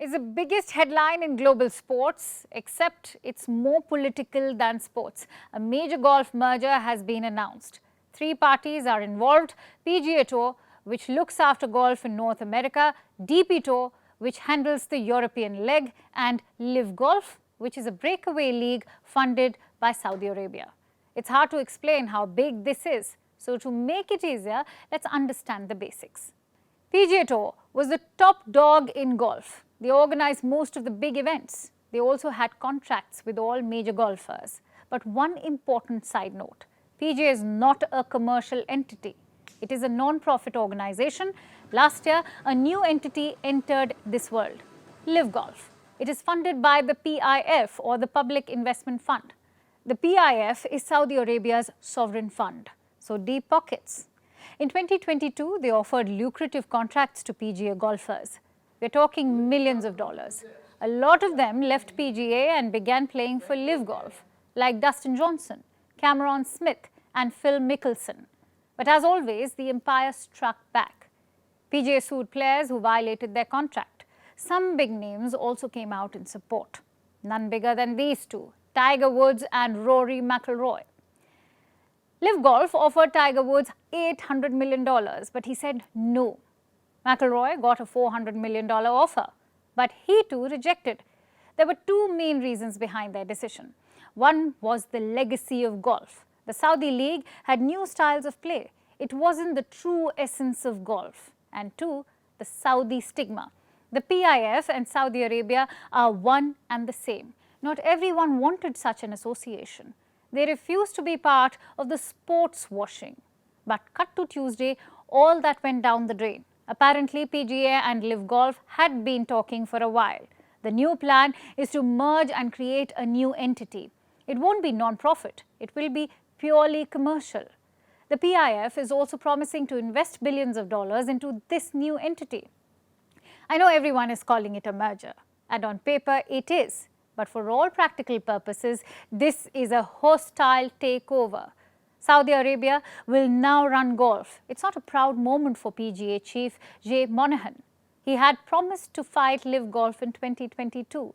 is the biggest headline in global sports, except it's more political than sports. A major golf merger has been announced. Three parties are involved: PGA Tour, which looks after golf in North America, DP Tour, which handles the European leg, and LIV Golf, which is a breakaway league funded by Saudi Arabia. It's hard to explain how big this is, so to make it easier, let's understand the basics. PGA Tour was the top dog in golf. They organized most of the big events. They also had contracts with all major golfers. But one important side note: PGA is not a commercial entity. It is a non-profit organization. Last year, a new entity entered this world: LIV Golf. It is funded by the PIF, or the Public Investment Fund. The PIF is Saudi Arabia's sovereign fund, so deep pockets. In 2022, they offered lucrative contracts to PGA golfers. We're talking millions of dollars. A lot of them left PGA and began playing for LIV Golf, like Dustin Johnson, Cameron Smith, and Phil Mickelson. But as always, the empire struck back. PGA sued players who violated their contract. Some big names also came out in support. None bigger than these two: Tiger Woods and Rory McIlroy. LIV Golf offered Tiger Woods $800 million, but he said no. McIlroy got a $400 million offer, but he too rejected. There were two main reasons behind their decision. One was the legacy of golf. The Saudi League had new styles of play. It wasn't the true essence of golf. And two, the Saudi stigma. The PIF and Saudi Arabia are one and the same. Not everyone wanted such an association. They refused to be part of the sports washing. But cut to Tuesday, all that went down the drain. Apparently, PGA and LIV Golf had been talking for a while. The new plan is to merge and create a new entity. It won't be non-profit. It will be purely commercial. The PIF is also promising to invest billions of dollars into this new entity. I know everyone is calling it a merger, and on paper it is. But for all practical purposes, this is a hostile takeover. Saudi Arabia will now run golf. It's not a proud moment for PGA chief Jay Monahan. He had promised to fight LIV Golf in 2022.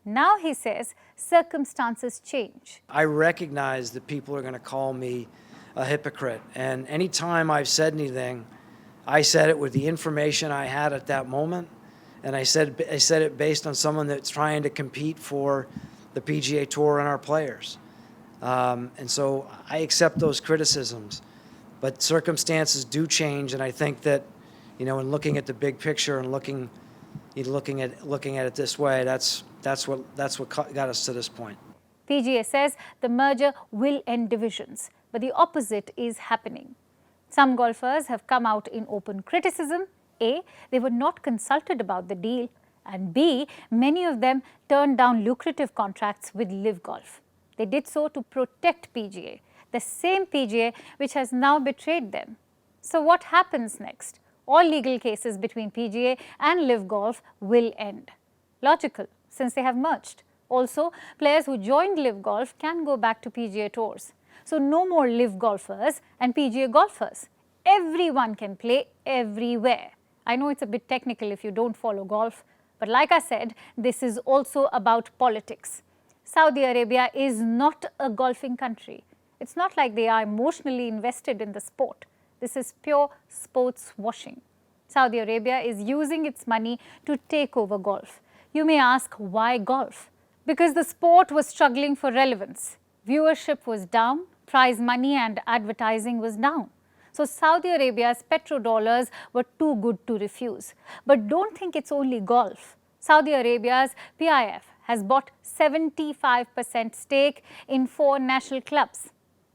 Now he says circumstances change. I recognize that people are going to call me a hypocrite. And anytime I've said anything, I said it with the information I had at that moment. And I said it based on someone that's trying to compete for the PGA Tour and our players. And so I accept those criticisms. But circumstances do change, and I think that, in looking at the big picture and looking at it this way, that's what got us to this point. PGA says the merger will end divisions, but the opposite is happening. Some golfers have come out in open criticism. A, they were not consulted about the deal, and B, many of them turned down lucrative contracts with LIV Golf. They did so to protect PGA, the same PGA which has now betrayed them. So what happens next? All legal cases between PGA and LIV Golf will end. Logical, since they have merged. Also, players who joined LIV Golf can go back to PGA Tours. So no more LIV golfers and PGA golfers. Everyone can play everywhere. I know it's a bit technical if you don't follow golf, but like I said, this is also about politics. Saudi Arabia is not a golfing country. It's not like they are emotionally invested in the sport. This is pure sports washing. Saudi Arabia is using its money to take over golf. You may ask, why golf? Because the sport was struggling for relevance. Viewership was down, prize money and advertising was down. So Saudi Arabia's petrodollars were too good to refuse. But don't think it's only golf. Saudi Arabia's PIF has bought 75% stake in 4 national clubs.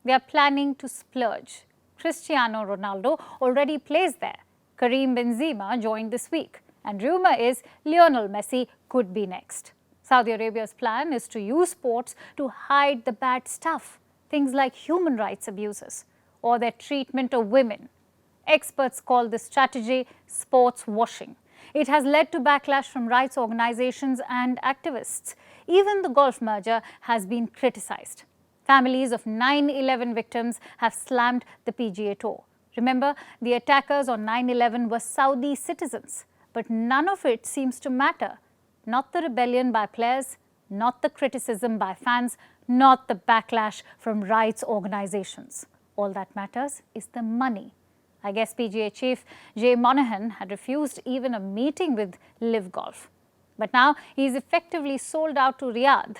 They are planning to splurge. Cristiano Ronaldo already plays there. Karim Benzema joined this week. And rumor is Lionel Messi could be next. Saudi Arabia's plan is to use sports to hide the bad stuff. Things like human rights abuses or their treatment of women. Experts call this strategy sports washing. It has led to backlash from rights organizations and activists. Even the golf merger has been criticized. Families of 9/11 victims have slammed the PGA Tour. Remember, the attackers on 9/11 were Saudi citizens, but none of it seems to matter. not the rebellion by players, not the criticism by fans, not the backlash from rights organizations. All that matters is the money. I guess PGA chief Jay Monahan had refused even a meeting with LIV Golf. But now he's effectively sold out to Riyadh.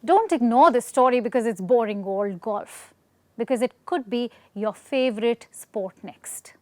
Don't ignore this story because it's boring old golf, because it could be your favorite sport next.